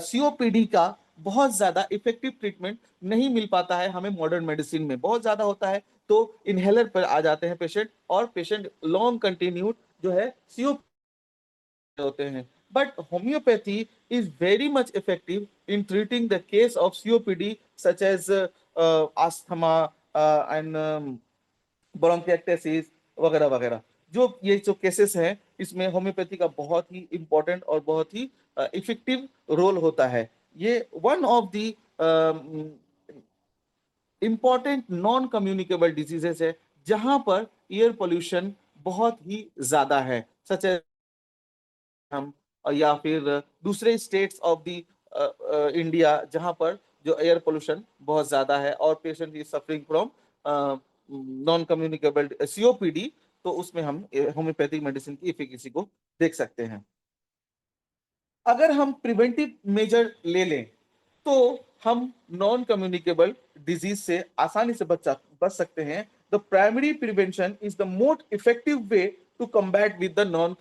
सीओपीडी का बहुत ज्यादा इफेक्टिव ट्रीटमेंट नहीं मिल पाता है हमें मॉडर्न मेडिसिन में, बहुत ज्यादा होता है तो इनहेलर पर आ जाते हैं पेशेंट, और पेशेंट लॉन्ग कंटिन्यूड जो है सीओपीडी होते हैं। But homeopathy is very much effective in treating the case of COPD such as asthma and bronchiectasis वगैरह वगैरह। जो ये जो केसेस हैं, इसमें होम्योपैथी का बहुत ही इंपॉर्टेंट और बहुत ही इफेक्टिव रोल होता है। ये one of the important non communicable diseases है जहां पर एयर पोल्यूशन बहुत ही ज्यादा है, सच है हम, या फिर दूसरे स्टेट्स ऑफ द इंडिया जहां पर जो एयर पोल्यूशन बहुत ज्यादा है और patient is suffering from non communicable COPD, तो उसमें हम होम्योपैथिक मेडिसिन की इफिकेसी को देख सकते हैं। अगर हम प्रिवेंटिव मेजर ले लें तो हम नॉन कम्युनिकेबल डिजीज से आसानी से बच सकते हैं। The primary prevention is the most effective way to combat with the non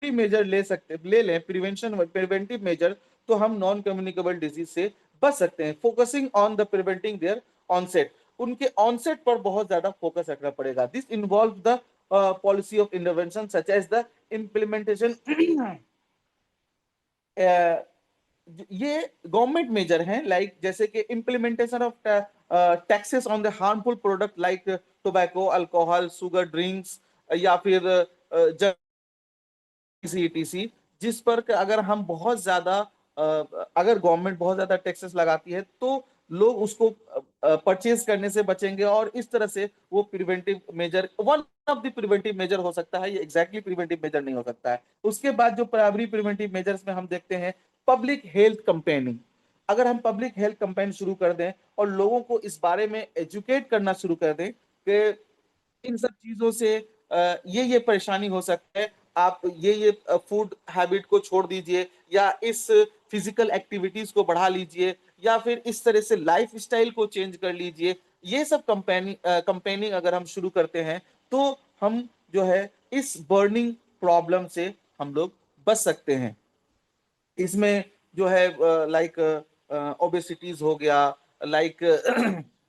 major ले लें प्रिवेंशन प्रिवेंटिव मेजर, तो हम नॉन कम्युनिकेबल डिजीज से बच सकते हैं। Focusing on the preventing their onset, उनके ऑनसेट पर बहुत ज्यादा फोकस रखना पड़ेगा। This involve the policy of intervention such as the implementation ये गवर्नमेंट मेजर हैं, लाइक जैसे कि implementation of taxes on the harmful product like tobacco, alcohol, sugar drinks, या फिर ईटीसी, जिस पर अगर हम बहुत ज्यादा अगर गवर्नमेंट बहुत ज्यादा टैक्सेस लगाती है तो लोग उसको परचेज करने से बचेंगे, और इस तरह से वो preventive measure one of the preventive measure हो सकता है। ये एग्जैक्टली प्रिवेंटिव मेजर नहीं हो सकता है। उसके बाद जो प्राइमरी प्रिवेंटिव मेजर्स में हम देखते हैं पब्लिक हेल्थ कैंपेनिंग। अगर हम पब्लिक हेल्थ कैंपेन शुरू कर दें और लोगों को इस बारे में एजुकेट करना शुरू कर दें कि इन सब चीजों से ये परेशानी हो सकता है, आप ये फूड हैबिट को छोड़ दीजिए, या इस फिजिकल एक्टिविटीज को बढ़ा लीजिए, या फिर इस तरह से लाइफ स्टाइल को चेंज कर लीजिए। ये सब कंपेनिंग अगर हम शुरू करते हैं तो हम जो है इस बर्निंग प्रॉब्लम से हम लोग बच सकते हैं। इसमें जो है लाइक ओबेसिटीज हो गया, लाइक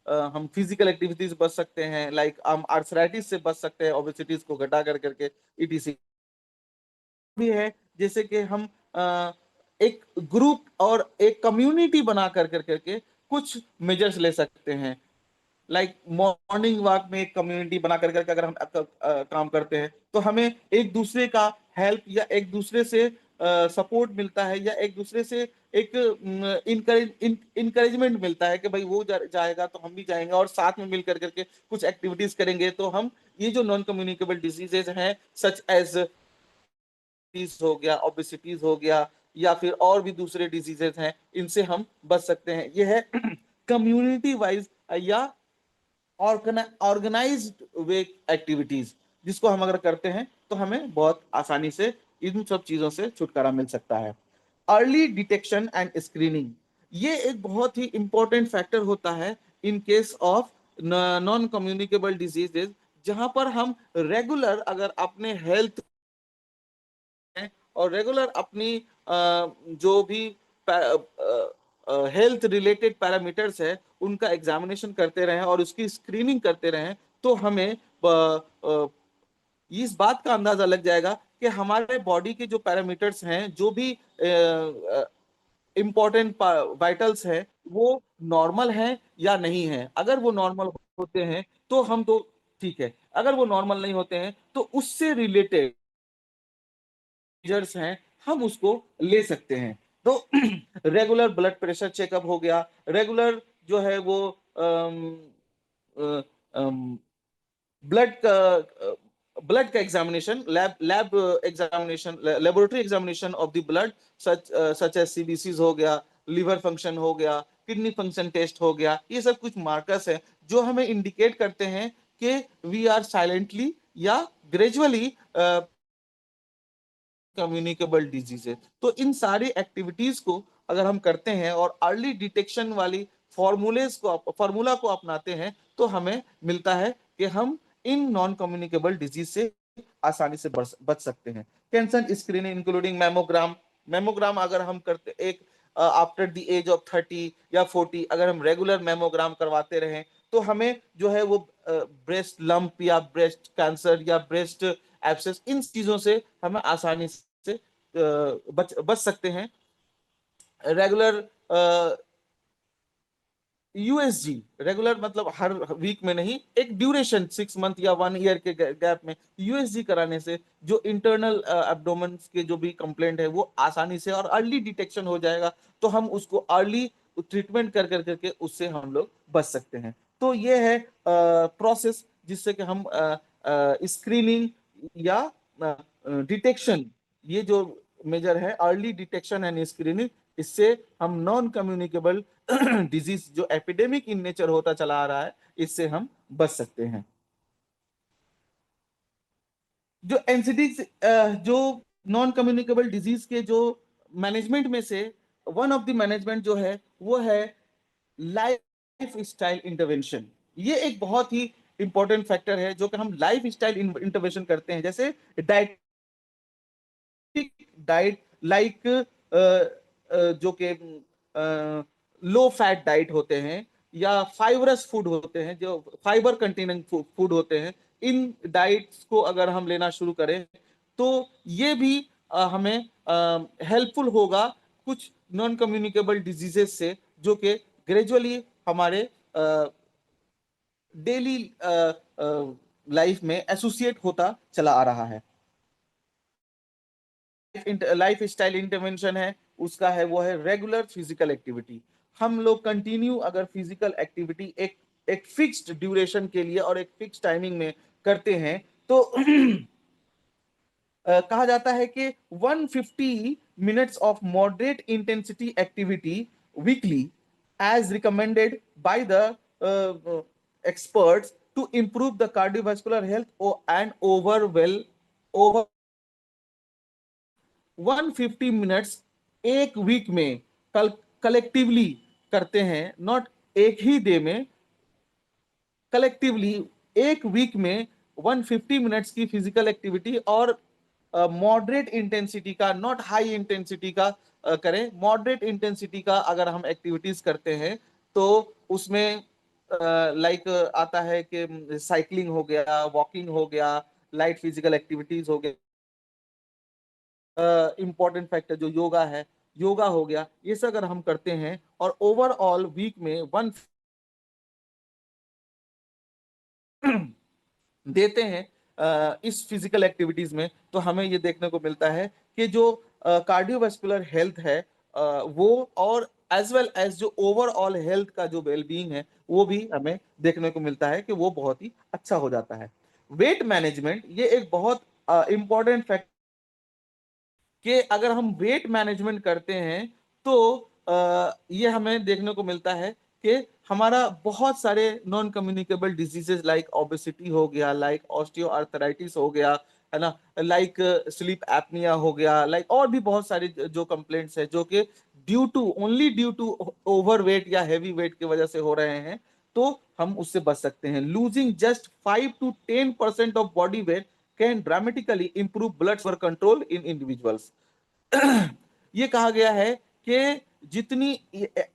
हम फिजिकल एक्टिविटीज बच सकते हैं, लाइक हम आर्थराइटिस से बच सकते हैं ओबेसिटीज को घटा कर करके, ईटीसी भी है। जैसे कि हम एक ग्रुप और एक कम्युनिटी बना कर करके कुछ मेजर्स ले सकते हैं, लाइक मॉर्निंग वॉक में एक कम्युनिटी बना कर करके अगर हम काम करते हैं तो हमें एक दूसरे का हेल्प या एक दूसरे से सपोर्ट मिलता है, या एक दूसरे से एक इनकरेजमेंट मिलता है कि भाई वो जाएगा तो हम भी जाएंगे, और साथ में मिल कर करके कुछ एक्टिविटीज करेंगे, तो हम ये जो नॉन कम्युनिकेबल डिजीजेज हैं सच एज हो गया, ओबेसिटीज हो गया, या फिर और भी दूसरे डिजीजेस हैं, इनसे हम बच सकते हैं। ये है कम्युनिटी वाइज या ऑर्गेनाइज्ड वे एक्टिविटीज, जिसको हम अगर करते हैं तो हमें बहुत आसानी से इन सब चीजों से छुटकारा मिल सकता है। अर्ली डिटेक्शन एंड स्क्रीनिंग, ये एक बहुत ही इंपॉर्टेंट फैक्टर होता है इन case of non communicable diseases, जहां पर हम रेगुलर अगर अपने हेल्थ और रेगुलर अपनी जो भी हेल्थ रिलेटेड पैरामीटर्स है उनका एग्जामिनेशन करते रहें और उसकी स्क्रीनिंग करते रहें, तो हमें इस बात का अंदाजा लग जाएगा कि हमारे बॉडी के जो पैरामीटर्स हैं, जो भी इंपॉर्टेंट वाइटल्स हैं, वो नॉर्मल हैं या नहीं है। अगर वो नॉर्मल होते हैं तो हम तो ठीक है, अगर वो नॉर्मल नहीं होते हैं तो उससे रिलेटेड मेजर्स हैं, हम उसको ले सकते हैं। तो रेगुलर ब्लड प्रेशर चेकअप हो गया, रेगुलर जो है वो ब्लड blood का examination, lab examination, laboratory examination of the blood, such as CBCs हो गया, liver function हो गया, kidney function test हो गया, ये सब कुछ मार्कर्स है जो हमें इंडिकेट करते हैं कि वी आर साइलेंटली या ग्रेजुअली कम्युनिकेबल डिजीज। तो इन सारी एक्टिविटीज को अगर हम करते हैं और अर्ली डिटेक्शन वाली फॉर्मूला को अपनाते हैं तो हमें मिलता है कि हम इन नॉन कम्युनिकेबल डिजीज से आसानी से बच सकते हैं। कैंसर स्क्रीनिंग इंक्लूडिंग मैमोग्राम, अगर हम करते एक आफ्टर द एज ऑफ 30 या 40 अगर हम रेगुलर मैमोग्राम करवाते रहें तो हमें जो है वो ब्रेस्ट लंप या ब्रेस्ट कैंसर या ब्रेस्ट एब्सेस, इन चीजों से हमें आसानी से बच सकते हैं। रेगुलर यूएसजी, रेगुलर मतलब हर वीक में नहीं, एक ड्यूरेशन 6 मंथ या 1 ईयर के गैप में यूएसजी कराने से जो इंटरनल एब्डोमेन के जो भी कंप्लेंट है वो आसानी से और अर्ली डिटेक्शन हो जाएगा, तो हम उसको अर्ली ट्रीटमेंट कर करके उससे हम लोग बच सकते हैं। तो ये है प्रोसेस जिससे कि हम स्क्रीनिंग या डिटेक्शन, ये जो मेजर है अर्ली डिटेक्शन एंड स्क्रीनिंग, इससे हम नॉन कम्युनिकेबल डिजीज जो एपिडेमिक इन नेचर होता चला आ रहा है इससे हम बच सकते हैं। जो एनसीडीज, जो नॉन कम्युनिकेबल डिजीज के जो मैनेजमेंट में से वन ऑफ द मैनेजमेंट जो है वो है लाइफ स्टाइल इंटरवेंशन। ये एक बहुत ही इंपॉर्टेंट फैक्टर है जो कि हम लाइफ स्टाइल इंटरवेंशन करते हैं, जैसे डाइट, लाइक जो के लो फैट डाइट होते हैं या फाइबरस फूड होते हैं, जो फाइबर कंटेनिंग फूड होते हैं, इन डाइट्स को अगर हम लेना शुरू करें तो ये भी हमें हेल्पफुल होगा कुछ नॉन कम्युनिकेबल डिजीजेस से जो कि ग्रेजुअली हमारे डेली लाइफ में एसोसिएट होता चला आ रहा है। लाइफ स्टाइल इंटरवेंशन है उसका है वो है रेगुलर फिजिकल एक्टिविटी। हम लोग कंटिन्यू अगर फिजिकल एक्टिविटी एक फिक्स्ड ड्यूरेशन के लिए और एक फिक्स टाइमिंग में करते हैं तो कहा जाता है कि 150 minutes of moderate intensity activity weekly as recommended by the experts to improve the cardiovascular health and over 150 minutes एक वीक में कलेक्टिवली करते हैं, नॉट एक ही डे में, कलेक्टिवली एक वीक में 150 मिनट्स की फिजिकल एक्टिविटी और मॉडरेट इंटेंसिटी का, नॉट हाई इंटेंसिटी का करें। मॉडरेट इंटेंसिटी का अगर हम एक्टिविटीज करते हैं तो उसमें लाइक आता है कि साइकिलिंग हो गया, वॉकिंग हो गया, लाइट फिजिकल एक्टिविटीज हो गया, इंपॉर्टेंट फैक्टर जो योगा है, योगा हो गया, ये सब अगर हम करते हैं और ओवरऑल वीक में वन देते हैं इस फिजिकल एक्टिविटीज में, तो हमें ये देखने को मिलता है कि जो कार्डियोवास्कुलर हेल्थ है वो, और एज वेल एज जो ओवरऑल हेल्थ का जो वेलबींग है वो भी हमें देखने को मिलता है कि वो बहुत ही अच्छा हो जाता है। वेट मैनेजमेंट ये एक बहुत इंपॉर्टेंट फैक्टर कि अगर हम वेट मैनेजमेंट करते हैं तो ये हमें देखने को मिलता है कि हमारा बहुत सारे non communicable diseases like obesity हो गया, लाइक ऑस्टियोआर्थराइटिस हो गया, है ना, लाइक स्लीप एपनिया हो गया, लाइक और भी बहुत सारे जो कंप्लेंट्स है जो कि ड्यू टू ओवरवेट या हैवी वेट की वजह से हो रहे हैं, तो हम उससे बच सकते हैं। Losing just 5 to 10% of body weight can dramatically improve blood sugar control in individuals. ये कहा गया है कि जितनी,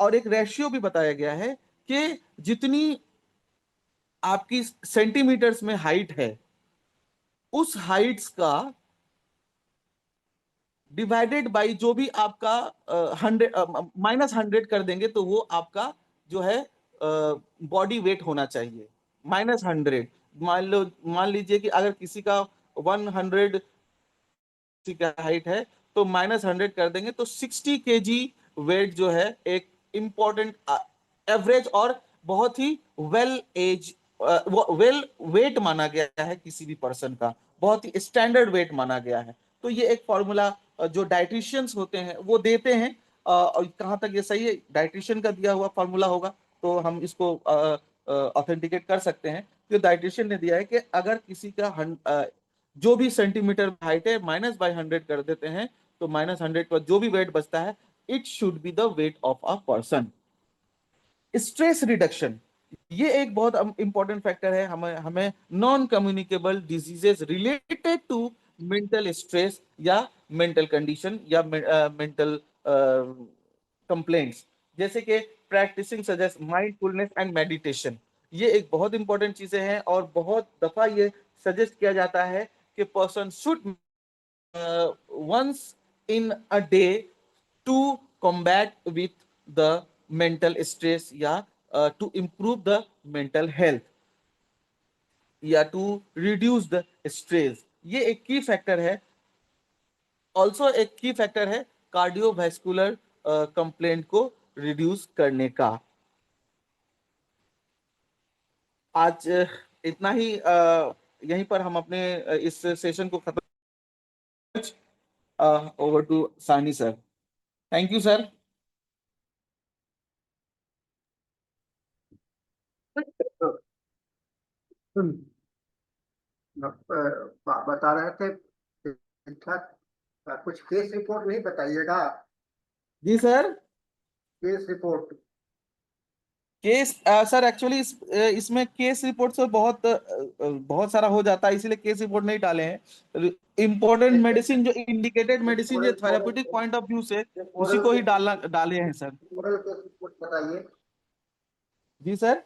और एक रेशियो भी बताया गया है कि जितनी आपकी सेंटीमीटर्स में हाइट है उस हाइट्स का डिवाइडेड बाय जो भी आपका 100 - 100 कर देंगे तो वो आपका जो है बॉडी वेट होना चाहिए -100। मान लीजिए कि अगर किसी का 100 का हाइट है तो -100 कर देंगे तो 60 केजी वेट जो है एक इंपॉर्टेंट एवरेज और बहुत ही वेल वेट माना गया है किसी भी पर्सन का, बहुत ही स्टैंडर्ड वेट माना गया है। तो ये एक फॉर्मूला जो डाइटिशियंस होते हैं वो देते हैं, और कहाँ तक ये सही है, डाइटिशियन का दिया हुआ फॉर्मूला होगा तो हम इसको ऑथेंटिकेट कर सकते हैं। जो डाइटिशियन ने दिया है कि अगर किसी का जो भी सेंटीमीटर हाइट है -100 कर देते हैं, तो -100 पर जो भी वेट बचता है, it should be the weight of a person. Stress reduction, ये एक बहुत इंपॉर्टेंट फैक्टर है। हमें हमें non communicable diseases related to mental stress या मेंटल कंडीशन या मेंटल कंप्लेंट्स, जैसे कि practising suggest mindfulness and meditation, ये एक बहुत इंपॉर्टेंट चीजें हैं। और बहुत दफा ये सजेस्ट किया जाता है कि person should once in a day to combat with the mental stress या to improve the mental health या to reduce the stress, ये एक की फैक्टर है। ऑल्सो एक की फैक्टर है कार्डियोवैस्कुलर कंप्लेंट को रिड्यूस करने का। आज इतना ही, यहीं पर हम अपने इस सेशन को खत्म। ओवर टू सानी सर। Thank you sir. तो, बता रहे थे ठीक ठाक। कुछ केस रिपोर्ट नहीं बताइएगा? जी sir. Case report. Case sir actually इसमें केस रिपोर्ट से बहुत सारा हो जाता है, इसीलिए केस रिपोर्ट नहीं डाले हैं। इम्पोर्टेंट मेडिसिन जो इंडिकेटेड मेडिसिन जो थेराप्यूटिक पॉइंट ऑफ व्यू से, उसी को ही डाले हैं सर। ओरल केस रिपोर्ट बताइए। जी सर।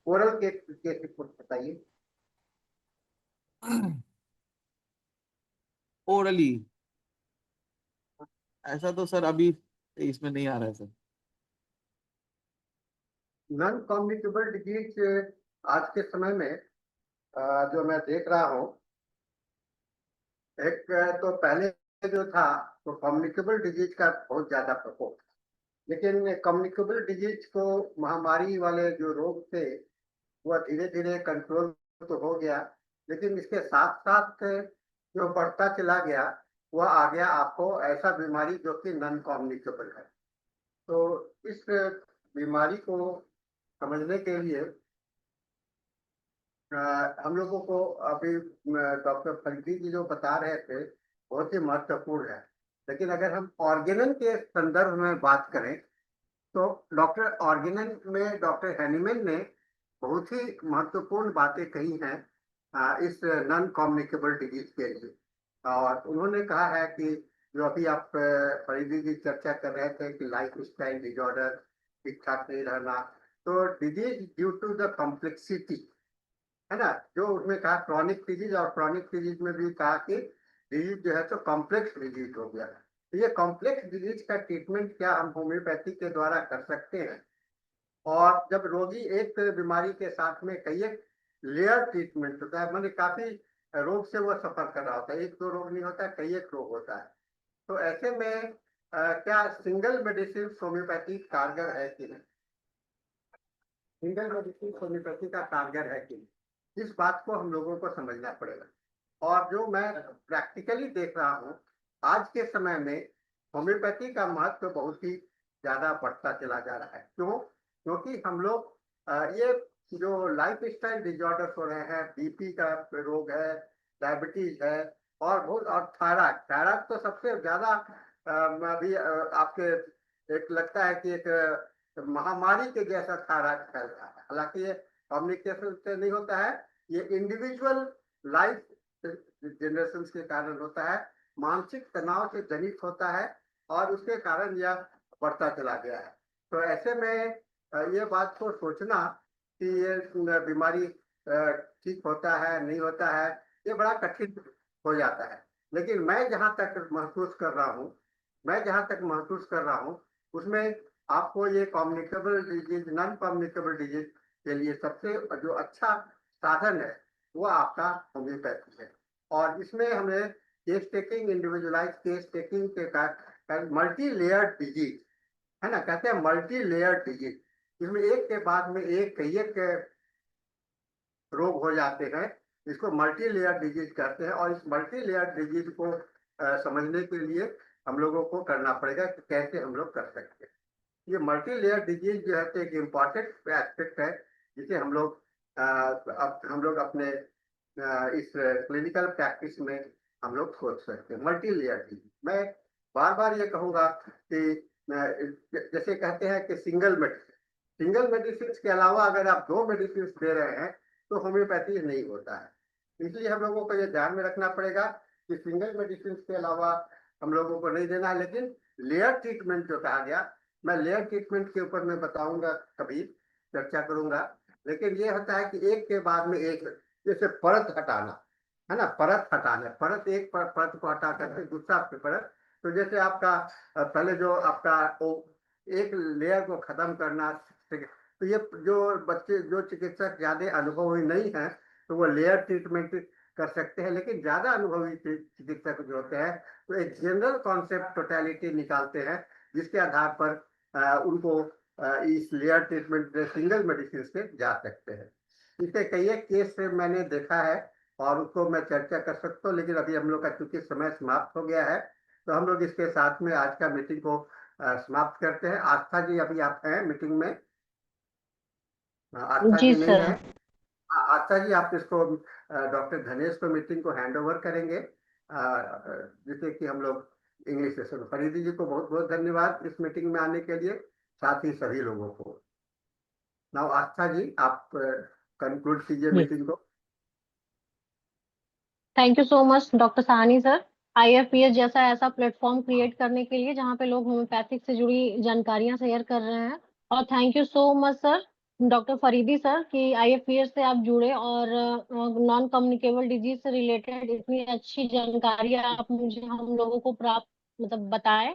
ओरल केस रिपोर्ट बताइए। ओरली ऐसा तो सर अभी इसमें नहीं आ रहा है सर। नॉन कम्युनिकेबल डिजीज आज के समय में जो मैं देख रहा हूँ, एक तो पहले जो था तो कम्युनिकेबल डिजीज का बहुत ज्यादा प्रकोप, लेकिन कम्युनिकेबल डिजीज को, महामारी वाले जो रोग थे, वह धीरे धीरे कंट्रोल तो हो गया, लेकिन इसके साथ साथ जो बढ़ता चला गया वह आ गया आपको ऐसा बीमारी जो कि नॉन कम्युनिकेबल है। तो इस बीमारी को समझने के लिए हम लोगों को अभी डॉक्टर फरीदी जी जो बता रहे थे बहुत ही महत्वपूर्ण है। लेकिन अगर हम ऑर्गेनन के संदर्भ में बात करें तो डॉक्टर ऑर्गेनन में डॉक्टर हैनीमैन ने बहुत ही महत्वपूर्ण बातें कही हैं इस नॉन कम्युनिकेबल डिजीज के लिए। और उन्होंने कहा है कि जो अभी आप फरीदी जी चर्चा कर रहे थे कि लाइफ स्टाइल डिजॉर्डर, ठीक ठाक नहीं रहना, तो disease due to the complexity, है ना, जो उसमें कहा क्रॉनिक डिजीज, और क्रॉनिक डिजीज में भी कहा कि डिजीज जो है तो कॉम्प्लेक्स डिजीज हो गया। तो ये कॉम्प्लेक्स डिजीज का ट्रीटमेंट क्या हम होम्योपैथी के द्वारा कर सकते हैं? और जब रोगी एक बीमारी के साथ में कई एक लेयर ट्रीटमेंट होता है, मतलब काफी रोग से वो सफर कर रहा होता है, एक दो रोग नहीं होता है, कई एक रोग होता है, तो ऐसे में क्या सिंगल मेडिसिन होम्योपैथी कारगर है कि नहीं? सिंगल मेडिसिन होम्योपैथी का कारगर है कि नहीं, इस बात को हम लोगों को समझना पड़ेगा। और जो मैं प्रैक्टिकली देख रहा हूँ आज के समय में, होम्योपैथी का महत्व बहुत ही ज्यादा बढ़ता चला जा रहा है। क्यों? क्योंकि हम लोग ये जो लाइफ स्टाइल डिजॉर्डर्स हो रहे हैं, बीपी का रोग है, डायबिटीज है, और बहुत, और थायराइड, थायराइड तो सबसे ज्यादा अभी आपके एक लगता है कि एक महामारी के जैसा थायराइड फैल रहा है। हालांकि ये कम्युनिकेशन से नहीं होता है, ये इंडिविजुअल लाइफ जनरेशन के कारण होता है, मानसिक तनाव से जनित होता है, और उसके कारण यह बढ़ता चला गया है। तो ऐसे में ये बात को सोचना कि ये बीमारी ठीक होता है नहीं होता है, ये बड़ा कठिन हो जाता है। लेकिन मैं जहाँ तक महसूस कर रहा हूँ, उसमें आपको ये communicable disease, non communicable disease के लिए सबसे जो अच्छा साधन है वो आपका होम्योपैथी है। और इसमें हमें case taking, individualise case taking के मल्टी लेयर्ड डिजीज, है ना, कहते हैं मल्टी लेयर्ड डिजीज, इसमें एक के बाद में एक कई एक रोग हो जाते हैं, इसको मल्टी लेयर डिजीज कहते हैं, और इस मल्टी लेयर डिजीज को समझने के लिए हम लोगों को करना पड़ेगा कि कैसे हम लोग कर सकते हैं। ये मल्टी लेयर डिजीज जो है तो एक इम्पॉर्टेंट एस्पेक्ट है जिसे हम लोग अपने इस क्लिनिकल प्रैक्टिस में हम लोग सोच सकते हैं। मल्टी लेयर डिजीज, मैं बार बार ये कहूंगा कि जैसे कहते हैं कि सिंगल मेडिसिन के अलावा अगर आप 2 मेडिसिन दे रहे हैं तो होम्योपैथी नहीं होता है। इसलिए हम लोगों को ये ध्यान में रखना पड़ेगा कि सिंगल मेडिसिन के अलावा हम लोगों को नहीं देना है। लेकिन लेयर ट्रीटमेंट जो कहा गया, मैं लेयर ट्रीटमेंट के ऊपर मैं बताऊंगा, कभी चर्चा करूंगा। लेकिन ये होता है कि एक के बाद में एक, जैसे परत हटाना है ना, परत हटाना, परत एक परत को हटा करके दूसरा परत। तो जैसे आपका पहले जो आपका एक लेयर को खत्म करना, तो ये जो चिकित्सक ज्यादा अनुभवी नहीं है तो वो लेयर ट्रीटमेंट कर सकते हैं। लेकिन ज्यादा अनुभवी चिकित्सक जो होते हैं तो एक जनरल कॉन्सेप्ट टोटलिटी निकालते हैं जिसके आधार पर उनको इस लेयर ट्रीटमेंट सिंगल मेडिसिन से जा सकते हैं। इसके कई एक केस से मैंने देखा है और उसको मैं चर्चा कर सकता हूँ, लेकिन अभी हम लोग का चूंकि समय समाप्त हो गया है तो हम लोग इसके साथ में आज का मीटिंग को समाप्त करते हैं। आस्था जी अभी आप हैं मीटिंग में? आस्था जी जी नहीं सर। है। आस्था जी आप इसको डॉक्टर धनेश को मीटिंग को हैंड ओवर करेंगे जिससे कि हम लोग इंग्लिश सेशन। फरीदी जी को बहुत बहुत धन्यवाद इस मीटिंग में आने के लिए, साथ ही सभी लोगों को। नाउ आस्था जी आप कंक्लूड कीजिए मीटिंग को। Thank you so much doctor Sahni sir, IFPS जैसा ऐसा प्लेटफॉर्म क्रिएट करने के लिए जहाँ पे लोग होम्योपैथिक से जुड़ी जानकारियां शेयर कर रहे हैं। और thank you so much sir doctor Faridi sir कि IFPS से आप जुड़े और नॉन कम्युनिकेबल डिजीज से रिलेटेड इतनी अच्छी जानकारी आप मुझे हम लोगों को प्राप्त मतलब बताएं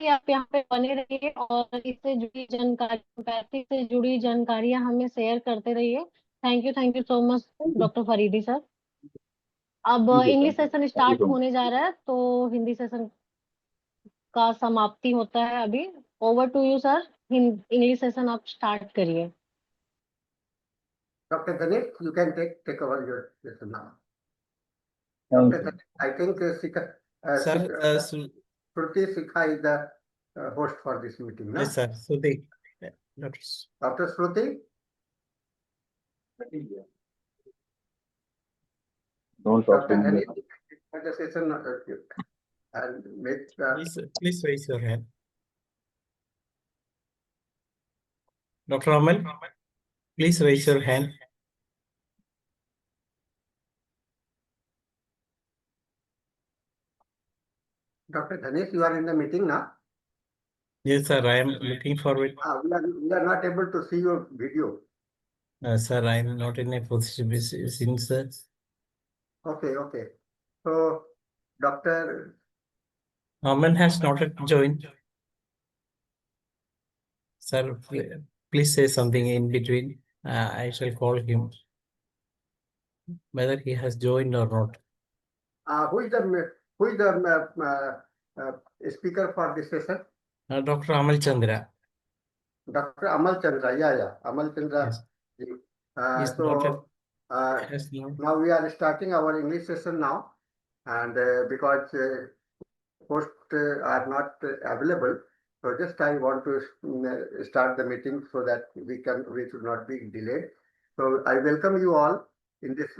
कि आप यहाँ पे बने रहिए और इससे जुड़ी जानकारी, होम्योपैथिक से जुड़ी जानकारियां हमें शेयर करते रहिए। Thank you so much doctor Faridi sir. अब इंग्लिश सेशन स्टार्ट होने जा रहा है तो हिंदी सेशन का समाप्ति होता है अभी। Over to you sir, English session आप स्टार्ट करिए। Doctor Dhanesh you can take over your session now. Doctor Dhanesh, I think Sir, Shruti Sikha is the host for this meeting, no? yes, sir. So they, Dr. Dr. Shruti? Don't talk to Dr. me. Dhani, the session and make Please raise your hand. Dr. Amal, please raise your hand. Dr. Dhanesh, you are in the meeting now? Yes, sir. I am looking forward. We are not able to see your video. Sir, I am not in a position since. Okay. So, Dr. Aman has not yet joined. Sir, please say something in between. I shall call him whether he has joined or not. Who is the speaker for this session? Dr. Amal Chandra. Dr. Amal Chandra. Yeah. Amal Chandra. Yes. He's So, has not. now we are starting our English session now, and because hosts are not available, so just I want to start the meeting so that we should not be delayed. So I welcome you all in this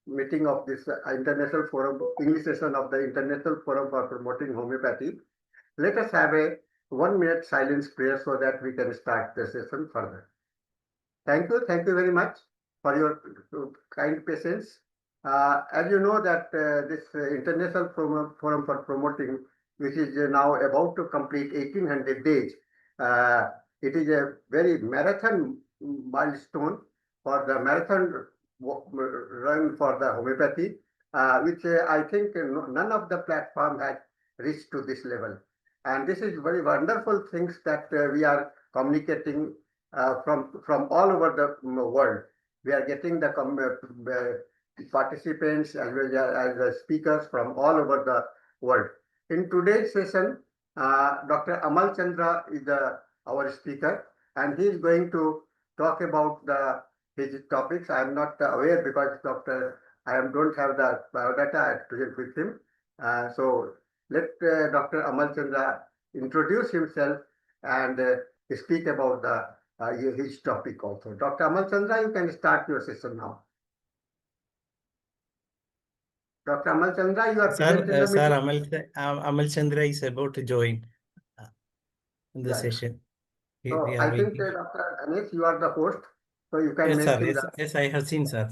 meeting of this international forum, English session of the International Forum for Promoting Homeopathy. Let us have a 1 minute silence prayer so that we can start the session further. Thank you very much for your kind patience. As you know that this International Forum for Promoting, which is now about to complete 1800 days, it is a very marathon milestone for the marathon run for the homeopathy, which I think none of the platform had reached to this level. And this is very wonderful things that we are communicating from all over the world. We are getting the participants as well as the speakers from all over the world. In today's session, Dr. Amal Chandra is our speaker, and he is going to talk about the his topics. I am not aware because don't have the biodata with him. So let Dr. Amal Chandra introduce himself and speak about his topic also. Dr. Amal Chandra, you can start your session now. Dr. Amal Chandra, you are present in the meeting. Amal Chandra is about to join the Yeah. session. We So are I think waiting. Dr. Ganesh, you are the host, so you can Yes, sir. mention Yes, I have seen, sir.